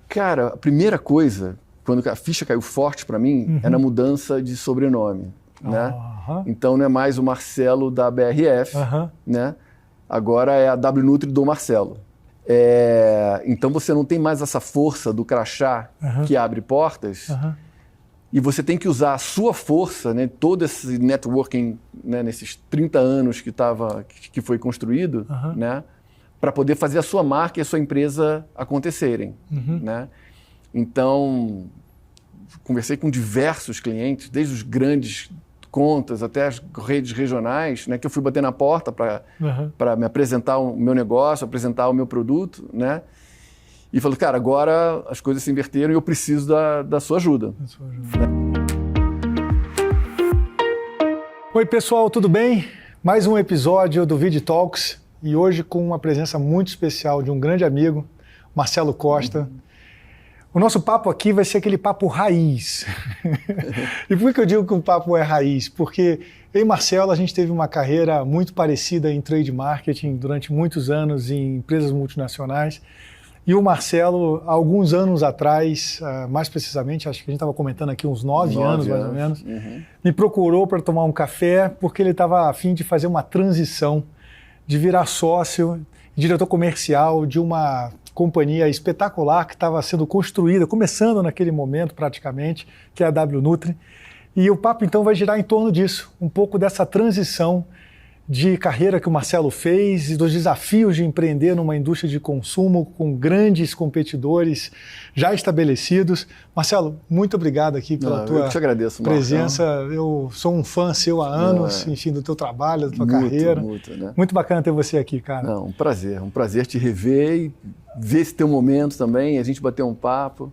Cara, a primeira coisa, quando a ficha caiu forte para mim, é na mudança de sobrenome, né? Então não é mais o Marcelo da BRF, né? Agora é a WNutri do Marcelo. Então você não tem mais essa força do crachá que abre portas e você tem que usar a sua força, né? Todo esse networking, né? Nesses 30 anos que foi construído, né? Para poder fazer a sua marca e a sua empresa acontecerem, né? Então, conversei com diversos clientes, desde os grandes contas até as redes regionais, né? Que eu fui bater na porta para me apresentar o meu negócio, apresentar o meu produto, né? E falei, cara, agora as coisas se inverteram e eu preciso da sua ajuda. Oi, pessoal, tudo bem? Mais um episódio do Vidi Talks e hoje com uma presença muito especial de um grande amigo, Marcelo Costa. O nosso papo aqui vai ser aquele papo raiz. E por que eu digo que o papo é raiz? Porque eu e Marcelo, a gente teve uma carreira muito parecida em trade marketing durante muitos anos em empresas multinacionais. E o Marcelo, há alguns anos atrás, mais precisamente, acho que a gente estava comentando aqui uns 9 anos mais ou menos, me procurou para tomar um café porque ele estava a fim de fazer uma transição, de virar sócio, diretor comercial de uma companhia espetacular que estava sendo construída, começando naquele momento praticamente, que é a WNutri. E o papo então vai girar em torno disso, um pouco dessa transição de carreira que o Marcelo fez e dos desafios de empreender numa indústria de consumo com grandes competidores já estabelecidos. Marcelo, muito obrigado aqui pela tua presença. Eu sou um fã seu há anos, enfim, do teu trabalho, da tua carreira. Né? Muito bacana ter você aqui, cara. Não, um prazer te rever e ver esse teu momento também, a gente bater um papo.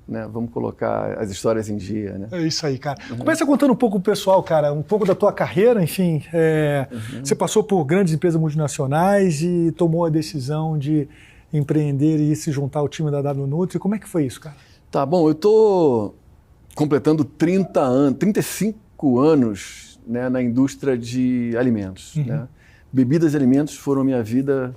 Né? Vamos colocar as histórias em dia, né? É isso aí, cara. Começa contando um pouco pro pessoal, cara, um pouco da tua carreira, enfim. Você passou por grandes empresas multinacionais e tomou a decisão de empreender e se juntar ao time da WNutri. Como é que foi isso, cara? Tá bom, eu tô completando 35 anos, né, na indústria de alimentos, né? Bebidas e alimentos foram a minha vida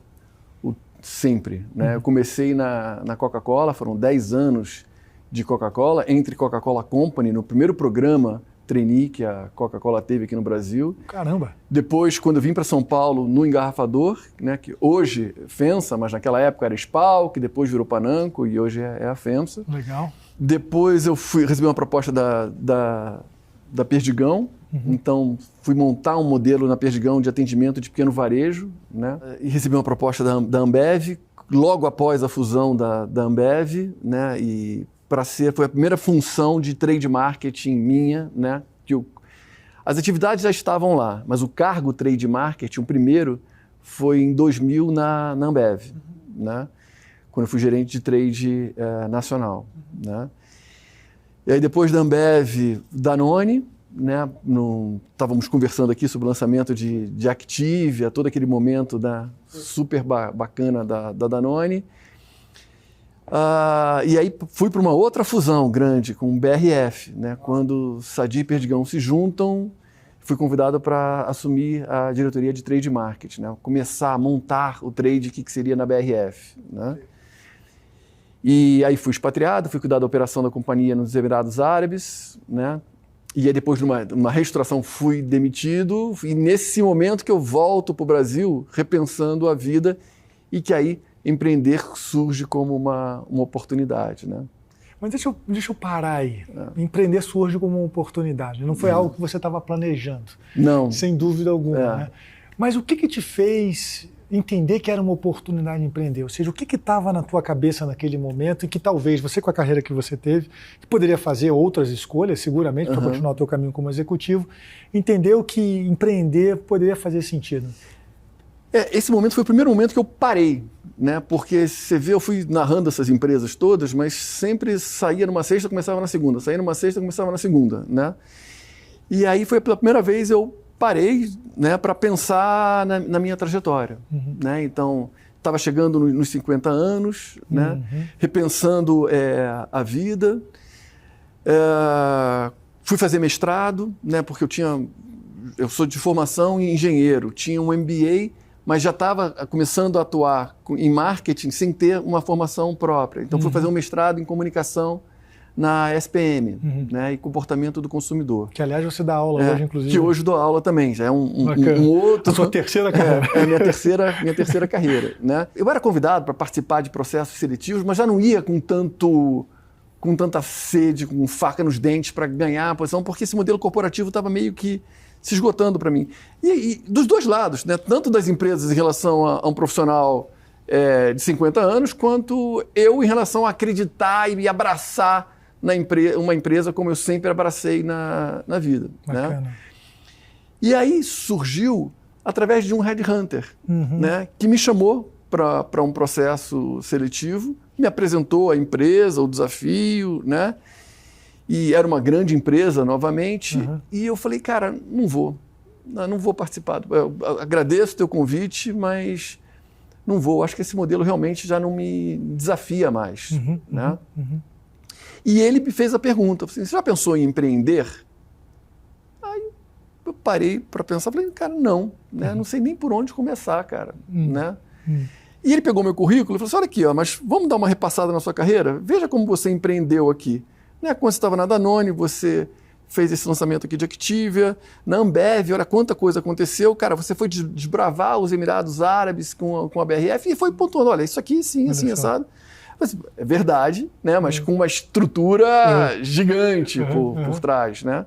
sempre, né? Eu comecei na Coca-Cola, foram 10 anos de Coca-Cola, entre Coca-Cola Company, no primeiro programa trainee que a Coca-Cola teve aqui no Brasil. Caramba! Depois, quando eu vim para São Paulo, no engarrafador, né, que hoje é FEMSA, mas naquela época era SPAL, que depois virou Pananco e hoje é a FEMSA. Legal. Depois eu recebi uma proposta da Perdigão, então fui montar um modelo na Perdigão de atendimento de pequeno varejo, né, e recebi uma proposta da Ambev, logo após a fusão da Ambev, né, e foi a primeira função de trade marketing minha, né? As atividades já estavam lá, mas o cargo trade marketing, o primeiro, foi em 2000 na Ambev, né? Quando eu fui gerente de trade nacional, né? E aí depois da Ambev, Danone, né? Estávamos conversando aqui sobre o lançamento de Activia, todo aquele momento super bacana da Danone. E aí fui para uma outra fusão grande com o BRF, né? Quando Sadi e Perdigão se juntam, fui convidado para assumir a diretoria de trade marketing, né? Começar a montar o trade que seria na BRF, né? E aí fui expatriado, fui cuidar da operação da companhia nos Emirados Árabes, né? E aí depois de uma reestruturação fui demitido e nesse momento que eu volto para o Brasil repensando a vida e que aí empreender surge como uma oportunidade, né? Mas deixa eu parar aí. Empreender surge como uma oportunidade. Não foi algo que você estava planejando. Não. Sem dúvida alguma, né? Mas o que te fez entender que era uma oportunidade de empreender? Ou seja, o que estava na tua cabeça naquele momento e que talvez você, com a carreira que você teve, que poderia fazer outras escolhas, seguramente, para continuar o teu caminho como executivo, entendeu que empreender poderia fazer sentido? Esse momento foi o primeiro momento que eu parei, né? Porque você vê, eu fui narrando essas empresas todas, mas sempre saía numa sexta, começava na segunda, saía numa sexta, começava na segunda, né? E aí foi pela primeira vez eu parei, né, para pensar na minha trajetória, né? Então, estava chegando nos 50 anos, né? Repensando a vida, fui fazer mestrado, né? Porque eu sou de formação engenheiro, tinha um MBA, mas já estava começando a atuar em marketing sem ter uma formação própria. Então, fui fazer um mestrado em comunicação na SPM, né, e comportamento do consumidor. Que, aliás, você dá aula hoje, inclusive. Que hoje dou aula também, já é um outro... A sua terceira carreira. É minha terceira carreira, né? Eu era convidado para participar de processos seletivos, mas já não ia com tanta sede, com faca nos dentes para ganhar a posição, porque esse modelo corporativo estava meio que se esgotando para mim. E dos dois lados, né? Tanto das empresas em relação a um profissional de 50 anos, quanto eu em relação a acreditar e abraçar uma empresa como eu sempre abracei na vida. Bacana. Né? E aí surgiu através de um headhunter, né? Que me chamou para um processo seletivo, me apresentou a empresa, o desafio, né? E era uma grande empresa novamente, e eu falei, cara, não vou participar. Eu agradeço o teu convite, mas não vou. Acho que esse modelo realmente já não me desafia mais. Né? E ele me fez a pergunta, assim, você já pensou em empreender? Aí eu parei para pensar, falei, cara, não, né? Não sei nem por onde começar, cara. Né? E ele pegou meu currículo e falou assim, olha aqui, ó, mas vamos dar uma repassada na sua carreira? Veja como você empreendeu aqui. Né? Quando você estava na Danone, você fez esse lançamento aqui de Activia, na Ambev, olha quanta coisa aconteceu. Cara, você foi desbravar os Emirados Árabes com a BRF e foi pontuando, olha, isso aqui sim, assim, assado. Mas, é verdade, né? Mas com uma estrutura gigante por trás, né?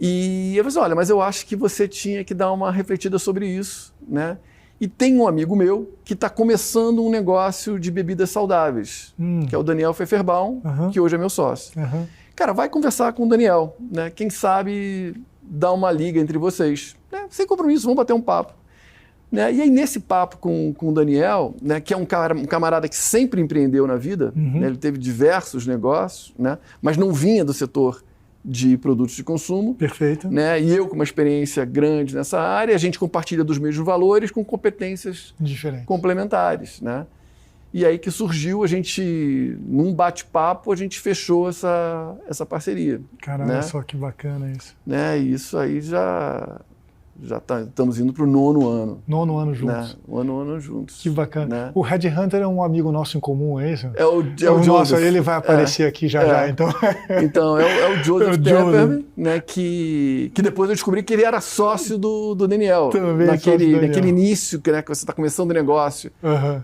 E eu falei assim, olha, mas eu acho que você tinha que dar uma refletida sobre isso, né? E tem um amigo meu que está começando um negócio de bebidas saudáveis, que é o Daniel Pfefferbaum, que hoje é meu sócio. Cara, vai conversar com o Daniel, né? Quem sabe dar uma liga entre vocês. Né? Sem compromisso, vamos bater um papo. Né? E aí, nesse papo com o Daniel, né, que é um camarada que sempre empreendeu na vida, né? Ele teve diversos negócios, né? Mas não vinha do setor de produtos de consumo. Perfeito. Né? E eu com uma experiência grande nessa área, a gente compartilha dos mesmos valores com competências complementares. Né? E aí que surgiu, a gente, num bate-papo, a gente fechou essa parceria. Caralho, né? Só que bacana isso. Né? E isso aí estamos indo para o 9º ano. 9º ano juntos. Né? O 9º ano juntos. Que bacana. Né? O Headhunter é um amigo nosso em comum, é isso? É o nosso, Joseph. ele vai aparecer aqui já, então. Então, é o Joseph Tepper, né, que depois eu descobri que ele era sócio do Daniel. Também naquele início, né, que você está começando o negócio,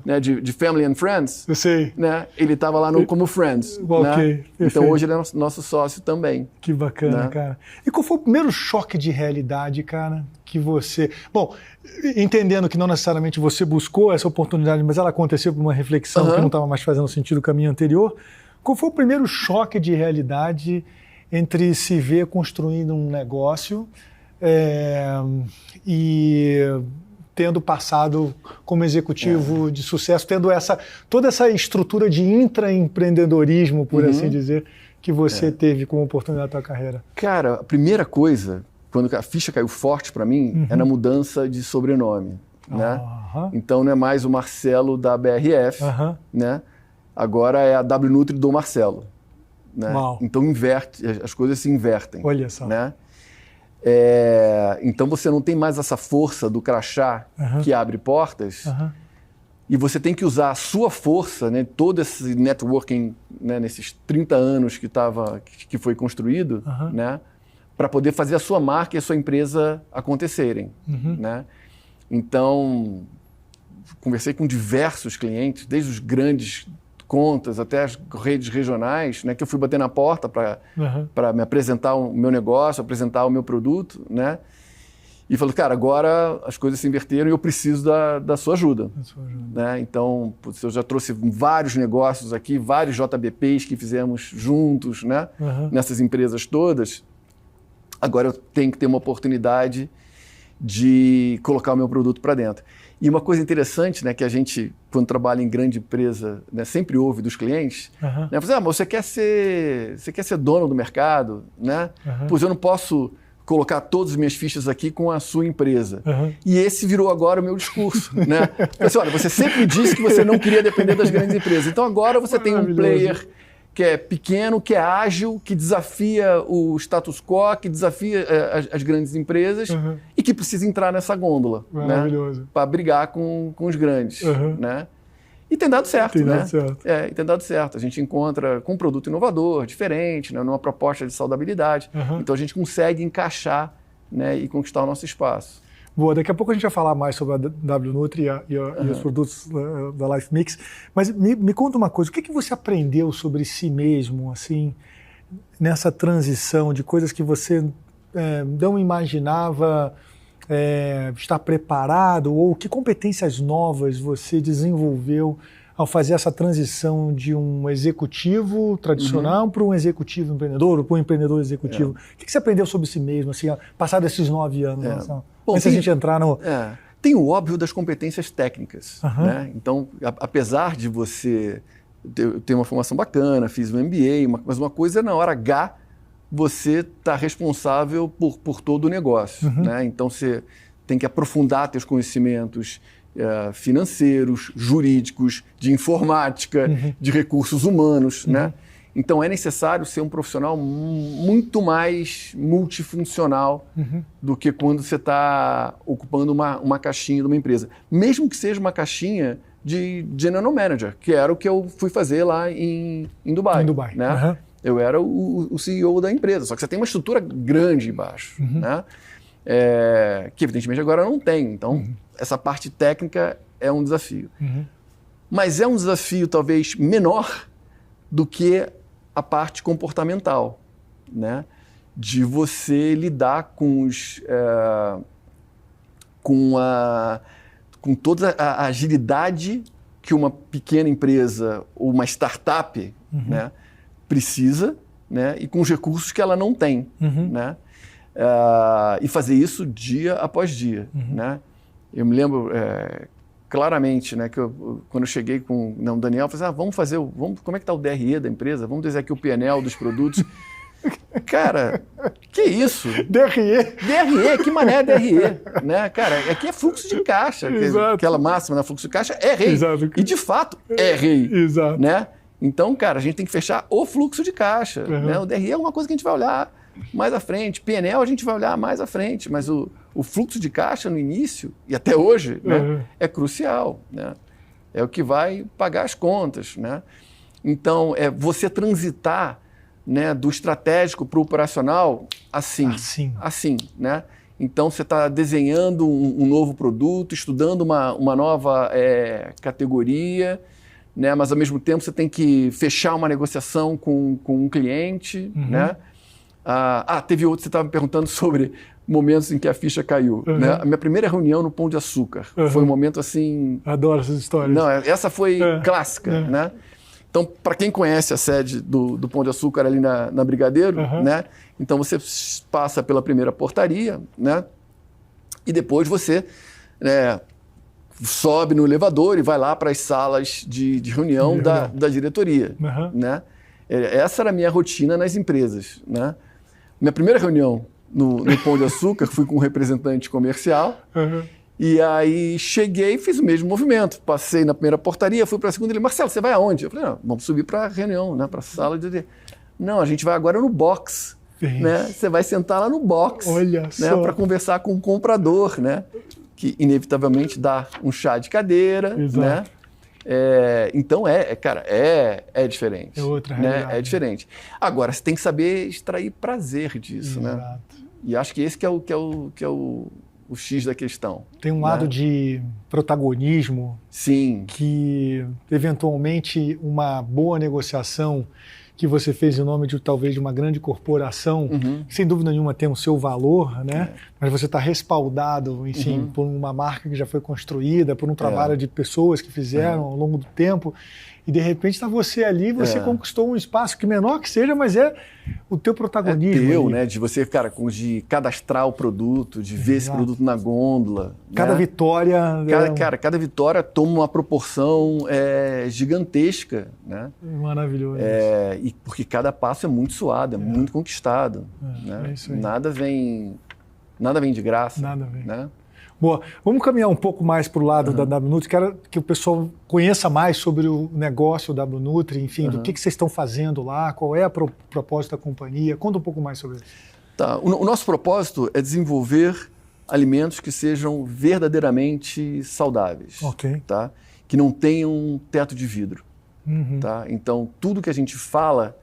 né, de Family and Friends. Eu sei. Né, ele estava lá como Friends. Ok, né? Então, hoje ele é nosso sócio também. Que bacana, né? cara. E qual foi o primeiro choque de realidade, cara, que você... Bom, entendendo que não necessariamente você buscou essa oportunidade, mas ela aconteceu por uma reflexão que não estava mais fazendo sentido com a minha anterior. Qual foi o primeiro choque de realidade entre se ver construindo um negócio e tendo passado como executivo de sucesso, tendo toda essa estrutura de intraempreendedorismo, por assim dizer, que você teve como oportunidade da tua carreira? Cara, a primeira coisa, quando a ficha caiu forte para mim, é na mudança de sobrenome. Né? Então não é mais o Marcelo da BRF, né? Agora é a WNutri do Marcelo. Né? Então as coisas se invertem. Olha só. Né? Então você não tem mais essa força do crachá que abre portas, e você tem que usar a sua força, né? Todo esse networking, né? Nesses 30 anos que foi construído, né? Para poder fazer a sua marca e a sua empresa acontecerem. Né? Então, conversei com diversos clientes, desde os grandes contas até as redes regionais, né, que eu fui bater na porta para me apresentar o meu negócio, apresentar o meu produto, né? E falei, cara, agora as coisas se inverteram e eu preciso da sua ajuda. Né? Então, eu já trouxe vários negócios aqui, vários JBPs que fizemos juntos, né? Nessas empresas todas. Agora eu tenho que ter uma oportunidade de colocar o meu produto para dentro. E uma coisa interessante, né, que a gente, quando trabalha em grande empresa, né, sempre ouve dos clientes, né, mas você quer ser dono do mercado, né? Pois eu não posso colocar todas as minhas fichas aqui com a sua empresa. E esse virou agora o meu discurso. Né? Assim, olha, você sempre disse que você não queria depender das grandes empresas. Então agora você tem um player que é pequeno, que é ágil, que desafia o status quo, que desafia as grandes empresas e que precisa entrar nessa gôndola, maravilhoso, né? Para brigar com os grandes, né? E tem dado certo, né? E tem dado certo. A gente encontra com um produto inovador, diferente, né? Numa proposta de saudabilidade. Então a gente consegue encaixar, né? E conquistar o nosso espaço. Boa, daqui a pouco a gente vai falar mais sobre a WNutri e os produtos da Life Mix, mas me conta uma coisa, o que você aprendeu sobre si mesmo, assim, nessa transição de coisas que você não imaginava estar preparado, ou que competências novas você desenvolveu ao fazer essa transição de um executivo tradicional para um executivo empreendedor, ou para um empreendedor executivo? O que você aprendeu sobre si mesmo, assim, passado esses 9 anos? Bom, antes da gente entrar no... Tem o óbvio das competências técnicas, né? Então, apesar de você ter uma formação bacana, fiz um MBA, mas uma coisa na hora H, você está responsável por todo o negócio, né? Então, você tem que aprofundar seus conhecimentos financeiros, jurídicos, de informática, de recursos humanos, né? Então é necessário ser um profissional muito mais multifuncional do que quando você está ocupando uma caixinha de uma empresa. Mesmo que seja uma caixinha de General Manager, que era o que eu fui fazer lá em Dubai. Né? Eu era o CEO da empresa, só que você tem uma estrutura grande embaixo, né? Que evidentemente agora não tem. Então essa parte técnica é um desafio. Mas é um desafio talvez menor do que a parte comportamental, né? De você lidar com toda a agilidade que uma pequena empresa ou uma startup, né, precisa, né, e com os recursos que ela não tem, né? E fazer isso dia após dia, né? Eu me lembro claramente, né, que quando eu cheguei com o Daniel, eu falei assim, como é que está o DRE da empresa? Vamos dizer aqui o PNL dos produtos. Cara, que isso? DRE, que mané é DRE? Né? Cara, aqui é fluxo de caixa, aquela máxima na fluxo de caixa é rei. E de fato é rei. Né? Então, cara, a gente tem que fechar o fluxo de caixa. Né? O DRE é uma coisa que a gente vai olhar mais à frente. PNL a gente vai olhar mais à frente, mas o fluxo de caixa no início, e até hoje, né, é crucial. Né? É o que vai pagar as contas. Né? Então, você transitar, né, do estratégico para o operacional assim. Né? Então, você está desenhando um novo produto, estudando uma nova categoria, né? Mas, ao mesmo tempo, você tem que fechar uma negociação com um cliente. Né? Teve outro, você estava me perguntando sobre momentos em que a ficha caiu. Né? A minha primeira reunião no Pão de Açúcar foi um momento assim... Adoro essas histórias. Não, essa foi clássica. Né? Então, para quem conhece a sede do Pão de Açúcar ali na Brigadeiro, né? Então você passa pela primeira portaria, né? E depois você sobe no elevador e vai lá para as salas de reunião da diretoria. Né? Essa era a minha rotina nas empresas. Né? Minha primeira reunião no Pão de Açúcar, fui com um representante comercial, e aí cheguei e fiz o mesmo movimento. Passei na primeira portaria, fui para a segunda, ele, Marcelo, você vai aonde? Eu falei, não, vamos subir para a reunião, né, para a sala de... Não, a gente vai agora no box. Né? Você vai sentar lá no box, né, para conversar com o comprador, né, que inevitavelmente dá um chá de cadeira. Né? Então, cara, é diferente. É outra realidade. Né? É diferente. Agora, você tem que saber extrair prazer disso. Né? E acho que esse que é o X da questão. Tem um lado de protagonismo. Sim. Que, eventualmente, uma boa negociação que você fez em nome de talvez de uma grande corporação, que, sem dúvida nenhuma tem o seu valor, né? Mas você está respaldado, enfim, por uma marca que já foi construída, por um trabalho de pessoas que fizeram ao longo do tempo, e de repente está você ali, você conquistou um espaço que menor que seja, mas é o teu protagonismo. É teu, né? De você, cara, de cadastrar o produto, de ver esse produto na gôndola. Cada vitória... Cada vitória toma uma proporção gigantesca, né? Maravilhoso. E porque cada passo é muito suado, é muito conquistado. Né? É isso aí. Nada vem de graça. Nada vem. Né? Boa, vamos caminhar um pouco mais para o lado da WNutri. Quero que o pessoal conheça mais sobre o negócio da WNutri, enfim, do que vocês estão fazendo lá, qual é a propósito da companhia. Conta um pouco mais sobre isso. Tá. O nosso propósito é desenvolver alimentos que sejam verdadeiramente saudáveis, tá? Que não tenham um teto de vidro. Tá? Então, tudo que a gente fala,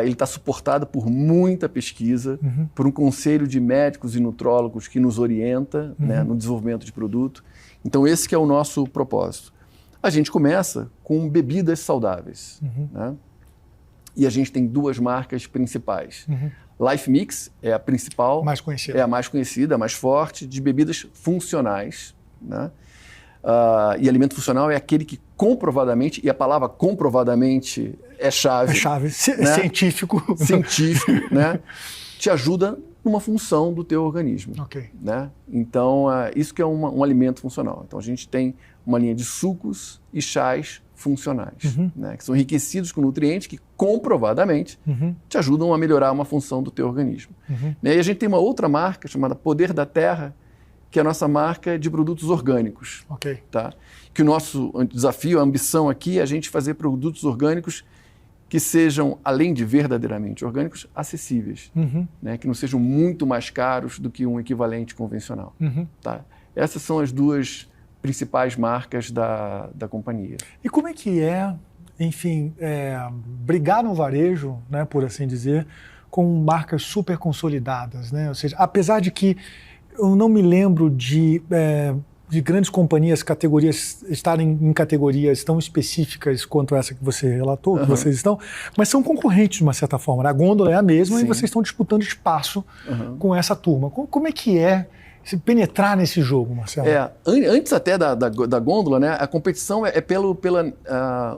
ele está suportado por muita pesquisa, por um conselho de médicos e nutrólogos que nos orienta, né, no desenvolvimento de produto. Então, esse que é o nosso propósito. A gente começa com bebidas saudáveis, né? E a gente tem 2 marcas principais. Life Mix é a principal, mais conhecida. É a mais conhecida, a mais forte, de bebidas funcionais, né? E alimento funcional é aquele que comprovadamente, e a palavra comprovadamente é chave. É chave, né? Científico. Científico, né? Te ajuda numa função do teu organismo. Né? Então, isso que é um alimento funcional. Então, a gente tem uma linha de sucos e chás funcionais, né? Que são enriquecidos com nutrientes que comprovadamente te ajudam a melhorar uma função do teu organismo. Né? E a gente tem uma outra marca chamada Poder da Terra, que é a nossa marca de produtos orgânicos. Tá? Que o nosso desafio, a ambição aqui é a gente fazer produtos orgânicos que sejam, além de verdadeiramente orgânicos, acessíveis. Né? Que não sejam muito mais caros do que um equivalente convencional. Tá? Essas são as 2 principais marcas da companhia. E como é que enfim, brigar no varejo, né, por assim dizer, com marcas super consolidadas, né? Ou seja, apesar de que eu não me lembro de grandes companhias, categorias, estarem em categorias tão específicas quanto essa que você relatou, que vocês estão, mas são concorrentes de uma certa forma. A gôndola é a mesma. Sim. E vocês estão disputando espaço com essa turma. Como é que se penetrar nesse jogo, Marcelo? Antes até da gôndola, né, a competição é pela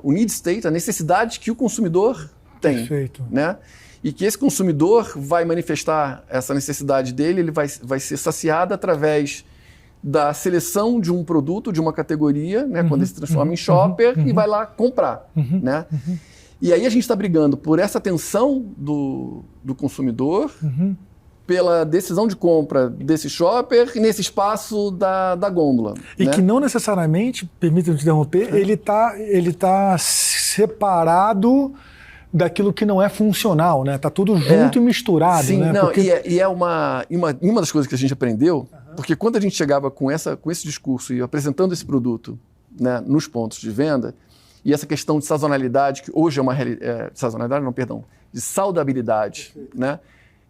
need state, a necessidade que o consumidor tem. Perfeito. Né? E que esse consumidor vai manifestar essa necessidade dele, ele vai ser saciado através da seleção de um produto, de uma categoria, né, quando ele se transforma em shopper e vai lá comprar. Né? E aí a gente está brigando por essa atenção do consumidor, pela decisão de compra desse shopper e nesse espaço da gôndola. E né? que não necessariamente, permita-me te interromper, ele tá separado daquilo que não é funcional, né? Tá tudo junto e misturado. Sim, né? Não, porque... e é uma das coisas que a gente aprendeu, porque quando a gente chegava com esse discurso e apresentando esse produto, né, nos pontos de venda, e essa questão de sazonalidade, que hoje é uma de saudabilidade, né?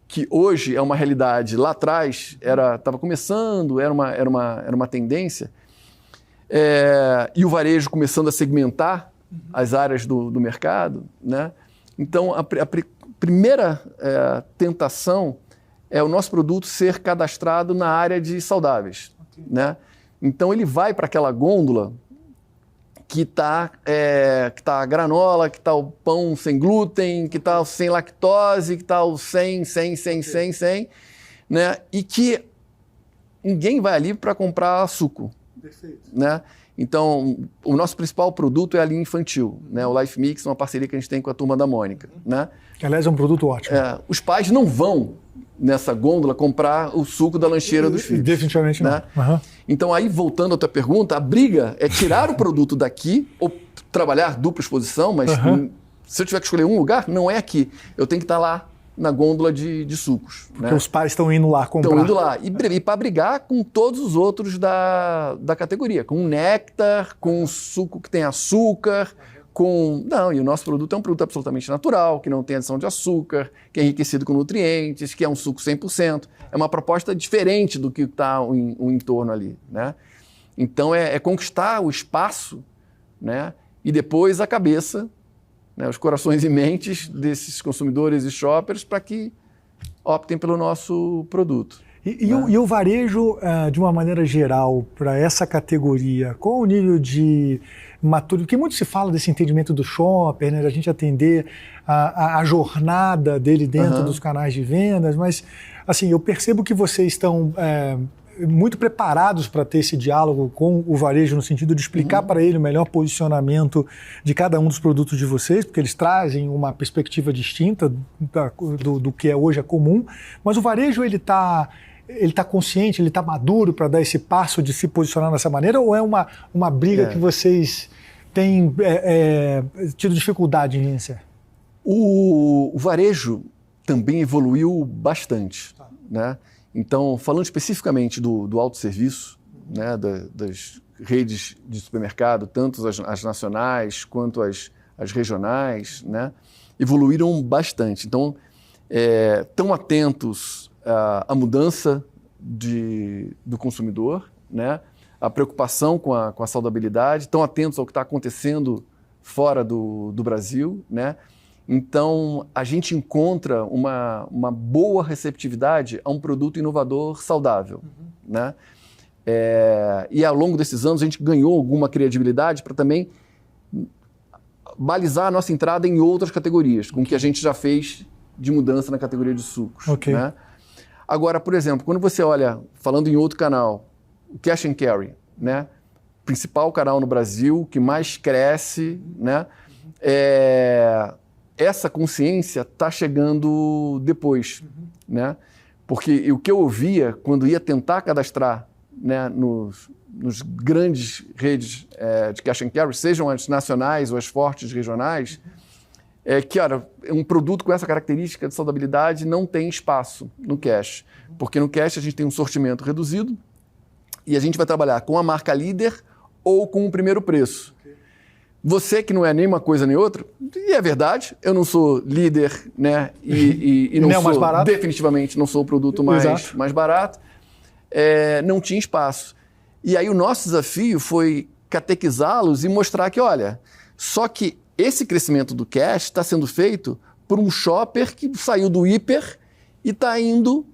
Que hoje é uma realidade, lá atrás estava começando, era uma tendência, e o varejo começando a segmentar as áreas do mercado, né? Então, a primeira tentação é o nosso produto ser cadastrado na área de saudáveis. Né? Então, ele vai para aquela gôndola que tá a granola, que está o pão sem glúten, que está o sem lactose, que está o sem, né? E que ninguém vai ali para comprar suco. Perfeito. Né? Então, o nosso principal produto é a linha infantil, né? O Life Mix, uma parceria que a gente tem com a Turma da Mônica. Né? Que, aliás, é um produto ótimo. Os pais não vão nessa gôndola comprar o suco da lancheira dos filhos. Definitivamente né? não. Então, aí, voltando à tua pergunta, a briga é tirar o produto daqui ou trabalhar dupla exposição, mas se eu tiver que escolher um lugar, não é aqui. Eu tenho que estar lá na gôndola de sucos. Porque os pais estão indo lá comprar. Estão indo lá. E para brigar com todos os outros da categoria. Com néctar, com suco que tem açúcar, e o nosso produto é um produto absolutamente natural, que não tem adição de açúcar, que é enriquecido com nutrientes, que é um suco 100%. É uma proposta diferente do que está o entorno ali. Né? Então, é conquistar o espaço, né? E depois a cabeça, né, os corações e mentes desses consumidores e shoppers para que optem pelo nosso produto. E o varejo, de uma maneira geral, para essa categoria, qual o nível de maturidade? Porque muito se fala desse entendimento do shopper, né, da gente atender a jornada dele dentro dos canais de vendas, mas assim, eu percebo que vocês estão muito preparados para ter esse diálogo com o varejo, no sentido de explicar para ele o melhor posicionamento de cada um dos produtos de vocês, porque eles trazem uma perspectiva distinta do que hoje é comum, mas o varejo ele está consciente, ele está maduro para dar esse passo de se posicionar dessa maneira, ou é uma briga que vocês têm tido dificuldade em vencer? O varejo também evoluiu bastante, né? Então, falando especificamente do autosserviço, né, das redes de supermercado, tanto as nacionais quanto as regionais, né, evoluíram bastante. Então, estão atentos à mudança do consumidor, né, a preocupação com a saudabilidade, estão atentos ao que está acontecendo fora do Brasil, né? Então, a gente encontra uma boa receptividade a um produto inovador saudável, né? E ao longo desses anos a gente ganhou alguma credibilidade para também balizar a nossa entrada em outras categorias, com o que a gente já fez de mudança na categoria de sucos, né? Agora, por exemplo, quando você olha, falando em outro canal, o Cash and Carry, né? Principal canal no Brasil, que mais cresce, né? Essa consciência está chegando depois, né? Porque o que eu ouvia quando ia tentar cadastrar, né, nos grandes redes de cash and carry, sejam as nacionais ou as fortes regionais, que, olha, um produto com essa característica de saudabilidade não tem espaço no cash, porque no cash a gente tem um sortimento reduzido e a gente vai trabalhar com a marca líder ou com o primeiro preço. Você que não é nem uma coisa nem outra, e é verdade, eu não sou líder, né, e não sou, definitivamente não sou o produto mais barato, não tinha espaço. E aí o nosso desafio foi catequizá-los e mostrar que, olha, só que esse crescimento do cash está sendo feito por um shopper que saiu do hiper e está indo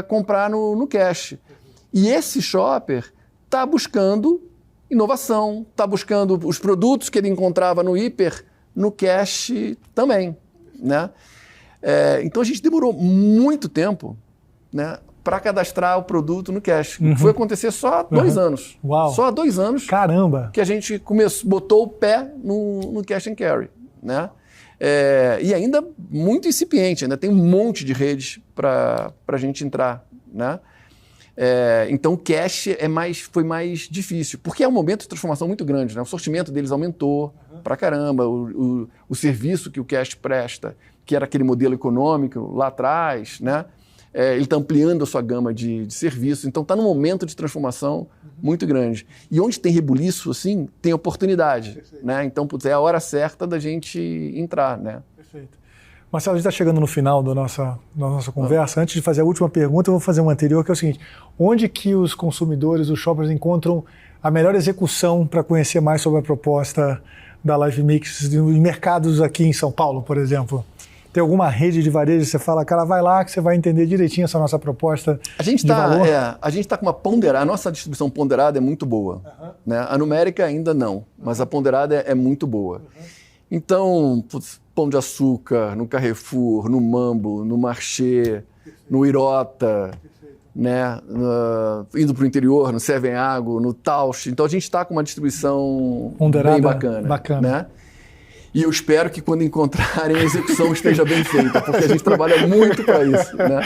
comprar no cash. E esse shopper está buscando inovação, está buscando os produtos que ele encontrava no hiper, no cash também, né? Então a gente demorou muito tempo, né, para cadastrar o produto no cash. Foi acontecer só há 2 anos. Uau. Só há 2 anos. Caramba! Que a gente botou o pé no cash and carry, né? E ainda muito incipiente, ainda tem um monte de redes para a gente entrar, né? Então o cash foi mais difícil, porque é um momento de transformação muito grande, né? O sortimento deles aumentou pra caramba, o serviço que o cash presta, que era aquele modelo econômico lá atrás, né? Ele está ampliando a sua gama de serviços, então está num momento de transformação muito grande. E onde tem rebuliço, assim, tem oportunidade, né? Então, é a hora certa da gente entrar, né? Perfeito. Marcelo, a gente está chegando no final da nossa conversa. Antes de fazer a última pergunta, eu vou fazer uma anterior, que é o seguinte: onde que os consumidores, os shoppers, encontram a melhor execução para conhecer mais sobre a proposta da Live Mix em mercados aqui em São Paulo, por exemplo? Tem alguma rede de varejo que você fala, cara, vai lá que você vai entender direitinho essa nossa proposta de valor? A gente está com uma ponderada, a nossa distribuição ponderada é muito boa. Né? A numérica ainda não, mas a ponderada é muito boa. Então, Pão de Açúcar, no Carrefour, no Mambo, no Marché, no Irota, né? Indo para o interior, no Seven Água, no Tausch. Então a gente está com uma distribuição ponderada, bem bacana. Né? E eu espero que quando encontrarem a execução esteja bem feita, porque a gente trabalha muito para isso, né?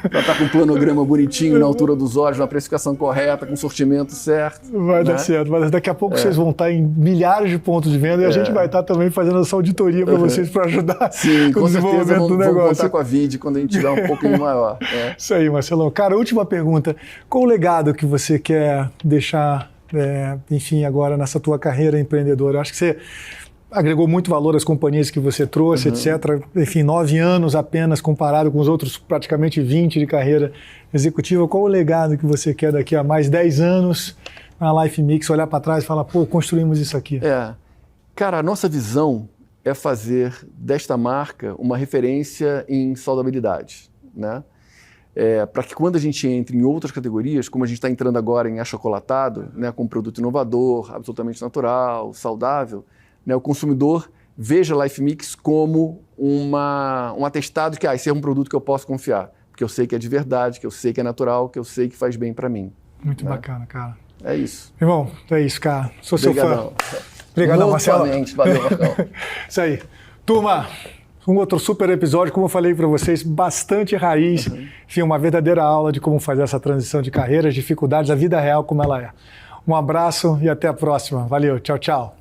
Para estar com um planograma bonitinho, na altura dos olhos, na precificação correta, com o sortimento certo. Vai dar certo, mas daqui a pouco vocês vão estar em milhares de pontos de venda e a gente vai estar também fazendo essa auditoria para vocês, para ajudar no desenvolvimento do negócio. Vamos contar com a VID quando a gente tiver um pouquinho maior. Isso aí, Marcelão. Cara, última pergunta. Qual o legado que você quer deixar, enfim, agora nessa tua carreira empreendedora? Eu acho que você agregou muito valor às companhias que você trouxe, etc. Enfim, 9 anos apenas comparado com os outros praticamente 20 de carreira executiva. Qual o legado que você quer daqui a mais 10 anos na Life Mix, olhar para trás e falar, pô, construímos isso aqui? Cara, a nossa visão é fazer desta marca uma referência em saudabilidade, né? Para que quando a gente entre em outras categorias, como a gente está entrando agora em achocolatado, né, com um produto inovador, absolutamente natural, saudável, né, o consumidor veja a Life Mix como um atestado que esse é um produto que eu posso confiar, porque eu sei que é de verdade, que eu sei que é natural, que eu sei que faz bem para mim. Muito bacana, cara. É isso. Irmão, é isso, cara. Sou seu fã. Obrigadão, Marcelo. Valeu, Marcão. Isso aí. Turma, um outro super episódio, como eu falei para vocês, bastante raiz. Enfim, uma verdadeira aula de como fazer essa transição de carreira, as dificuldades, a vida real como ela é. Um abraço e até a próxima. Valeu, tchau, tchau.